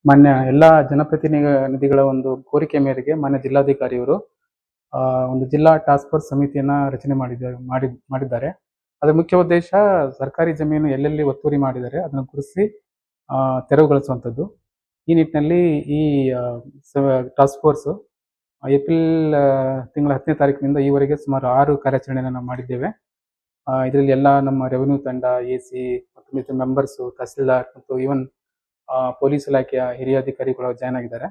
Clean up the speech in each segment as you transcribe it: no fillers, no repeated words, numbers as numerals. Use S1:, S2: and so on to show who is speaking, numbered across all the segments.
S1: ಮಾನ್ಯ ಎಲ್ಲ ಜನಪ್ರತಿನಿಧಿಗಳ ಒಂದು ಕೋರಿಕೆ ಮೇರೆಗೆ ಮಾನ್ಯ ಜಿಲ್ಲಾಧಿಕಾರಿಯವರು ಒಂದು ಜಿಲ್ಲಾ ಟಾಸ್ಕ್ ಫೋರ್ಸ್ ಸಮಿತಿಯನ್ನ ರಚನೆ ಮಾಡಿದ್ದಾರೆ. ಅದರ ಮುಖ್ಯ ಉದ್ದೇಶ ಸರ್ಕಾರಿ ಜಮೀನು ಎಲ್ಲೆಲ್ಲಿ ಒತ್ತುವರಿ ಮಾಡಿದ್ದಾರೆ ಅದನ್ನು ಗುರುತಿಸಿ ತೆರವುಗೊಳಿಸುವಂಥದ್ದು. ಈ ನಿಟ್ಟಿನಲ್ಲಿ ಈ ಟಾಸ್ಕ್ ಫೋರ್ಸ್ ಏಪ್ರಿಲ್ ತಿಂಗಳ 10ನೇ ತಾರೀಕಿನಿಂದ ಈವರೆಗೆ ಸುಮಾರು 6 ಕಾರ್ಯಾಚರಣೆಯನ್ನು ನಾವು ಮಾಡಿದ್ದೇವೆ. ಇದರಲ್ಲಿ ಎಲ್ಲ ನಮ್ಮ ರೆವಿನ್ಯೂ ತಂಡ, ಎಸಿ ಮತ್ತು ಮೆಂಬರ್ಸು, ತಹಸೀಲ್ದಾರ್ ಮತ್ತು ಈವನ್ ಪೊಲೀಸ್ ಇಲಾಖೆಯ ಹಿರಿಯ ಅಧಿಕಾರಿಗಳು ಜಾಯ್ನ್ ಆಗಿದ್ದಾರೆ.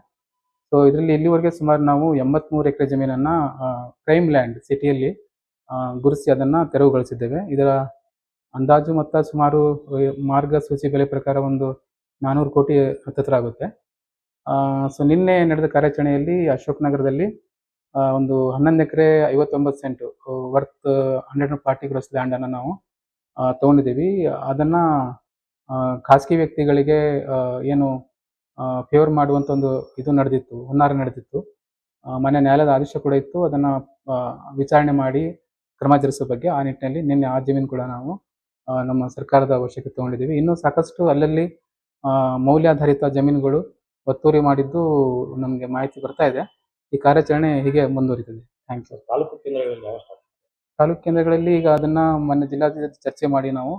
S1: ಸೊ ಇದರಲ್ಲಿ ಇಲ್ಲಿವರೆಗೆ ಸುಮಾರು ನಾವು 83 ಎಕರೆ ಜಮೀನನ್ನ ಕ್ರೈಮ್ ಲ್ಯಾಂಡ್ ಸಿಟಿಯಲ್ಲಿ ಗುರುತಿಸಿ ಅದನ್ನ ತೆರವುಗೊಳಿಸಿದ್ದೇವೆ. ಇದರ ಅಂದಾಜು ಮೊತ್ತ ಸುಮಾರು ಮಾರ್ಗಸೂಚಿ ಬೆಲೆ ಪ್ರಕಾರ ಒಂದು 400 ಕೋಟಿ ಹತ್ತಿರ ಆಗುತ್ತೆ. ಸೊ ನಿನ್ನೆ ನಡೆದ ಕಾರ್ಯಾಚರಣೆಯಲ್ಲಿ ಅಶೋಕ್ ನಗರದಲ್ಲಿ ಒಂದು 11 ಎಕರೆ 59 ಸೆಂಟ್ ವರ್ತ್ 140 ಕ್ರೋರ್ಸ್ ಲ್ಯಾಂಡ್ ಅನ್ನು ನಾವು ತಗೊಂಡಿದ್ದೀವಿ. ಅದನ್ನ ಖಾಸಗಿ ವ್ಯಕ್ತಿಗಳಿಗೆ ಏನು ಫೇವರ್ ಮಾಡುವಂಥ ಒಂದು ಇದು ನಡೆದಿತ್ತು, ಹುನ್ನಾರ ನಡೆದಿತ್ತು. ಮಾನ್ಯ ನ್ಯಾಯಾಲಯದ ಆದೇಶ ಕೂಡ ಇತ್ತು. ಅದನ್ನ ವಿಚಾರಣೆ ಮಾಡಿ ಕ್ರಮ ಜರುಗಿಸೋ ಬಗ್ಗೆ ಆ ನಿಟ್ಟಿನಲ್ಲಿ ನಿನ್ನೆ ಆ ಜಮೀನು ಕೂಡ ನಾವು ನಮ್ಮ ಸರ್ಕಾರದ ವಶಕ್ಕೆ ತಗೊಂಡಿದ್ದೀವಿ. ಇನ್ನೂ ಸಾಕಷ್ಟು ಅಲ್ಲಲ್ಲಿ ಮೌಲ್ಯಾಧಾರಿತ ಜಮೀನುಗಳು ಒತ್ತುವರಿ ಮಾಡಿದ್ದು ನಮಗೆ ಮಾಹಿತಿ ಬರ್ತಾ ಇದೆ. ಈ ಕಾರ್ಯಾಚರಣೆ ಹೀಗೆ ಮುಂದುವರಿತದೆ. Thank you. ತಾಲೂಕು ಕೇಂದ್ರಗಳಲ್ಲಿ ಈಗ ಅದನ್ನ ಮೊನ್ನೆ ಜಿಲ್ಲಾಧಿಕಾರಿ ಚರ್ಚೆ ಮಾಡಿ ನಾವು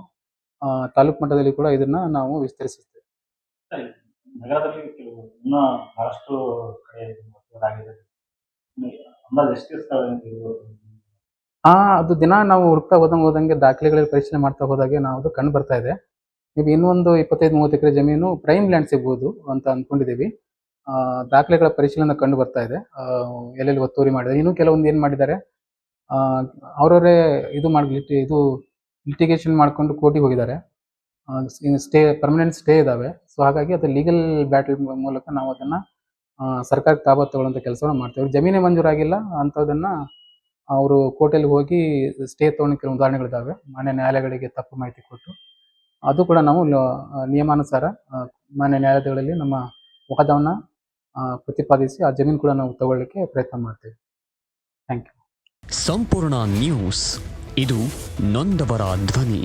S1: ತಾಲೂಕು ಮಟ್ಟದಲ್ಲಿ ಕೂಡ ಇದನ್ನ ನಾವು ವಿಸ್ತರಿಸುತ್ತೇವೆ.
S2: ನಗರದಲ್ಲಿ ಇನ್ನೂ ಬಹಳಷ್ಟು ಕಡೆ
S1: ಅದು ದಿನ ನಾವು ಹುಡುಕ್ತಾ ಹೋದಂಗೆ ದಾಖಲೆಗಳಲ್ಲಿ ಪರಿಶೀಲನೆ ಮಾಡ್ತಾ ಹೋದಾಗೆ ನಾವು ಅದು ಕಂಡು ಬರ್ತಾ ಇದೆ. ಈಗ ಇನ್ನೊಂದು 25-30 ಎಕರೆ ಜಮೀನು ಪ್ರೈಮ್ ಲ್ಯಾಂಡ್ ಸಿಗ್ಬೋದು ಅಂತ ಅಂದ್ಕೊಂಡಿದ್ದೀವಿ. ದಾಖಲೆಗಳ ಪರಿಶೀಲನೆ ಕಂಡು ಬರ್ತಾ ಇದೆ, ಎಲ್ಲೆಲ್ಲಿ ಒತ್ತುವರಿ ಮಾಡಿದ್ದಾರೆ. ಇನ್ನೂ ಕೆಲವೊಂದು ಏನು ಮಾಡಿದ್ದಾರೆ, ಅವರವರೇ ಇದು ಲಿಟಿಗೇಷನ್ ಮಾಡ್ಕೊಂಡು ಕೋರ್ಟಿಗೆ ಹೋಗಿದ್ದಾರೆ. ಪರ್ಮನೆಂಟ್ ಸ್ಟೇ ಇದಾವೆ. ಸೊ ಹಾಗಾಗಿ ಅದು ಲೀಗಲ್ ಬ್ಯಾಟಲ್ ಮೂಲಕ ನಾವು ಅದನ್ನ ಸರ್ಕಾರಕ್ಕೆ ತಾಬತ್ತು ತಗೊಳ್ಳುವಂಥ ಕೆಲಸವನ್ನು ಮಾಡ್ತೇವೆ. ಜಮೀನೇ ಮಂಜೂರಾಗಿಲ್ಲ ಅಂಥದನ್ನ ಅವರು ಕೋರ್ಟಲ್ಲಿ ಹೋಗಿ ಸ್ಟೇ ತಗೊಂಡು ಕೆಲವು ಉದಾಹರಣೆಗಳಿದ್ದಾವೆ. ಮಾನ್ಯ ನ್ಯಾಯಾಲಯಗಳಿಗೆ ತಪ್ಪು ಮಾಹಿತಿ ಕೊಟ್ಟು ಅದು ಕೂಡ ನಾವು ನಿಯಮಾನುಸಾರ ಮಾನ್ಯ ನ್ಯಾಯಾಲಯಗಳಲ್ಲಿ ನಮ್ಮ ವಾದವನ್ನು ಪ್ರತಿಪಾದಿಸಿ ಆ ಜಮೀನು ಕೂಡ ನಾವು ತಗೊಳ್ಳಿಕ್ಕೆ ಪ್ರಯತ್ನ ಮಾಡ್ತೇವೆ. Thank you.
S3: ಸಂಪೂರ್ಣ ನ್ಯೂಸ್, ಇದು ನೊಂದವರ ಧ್ವನಿ.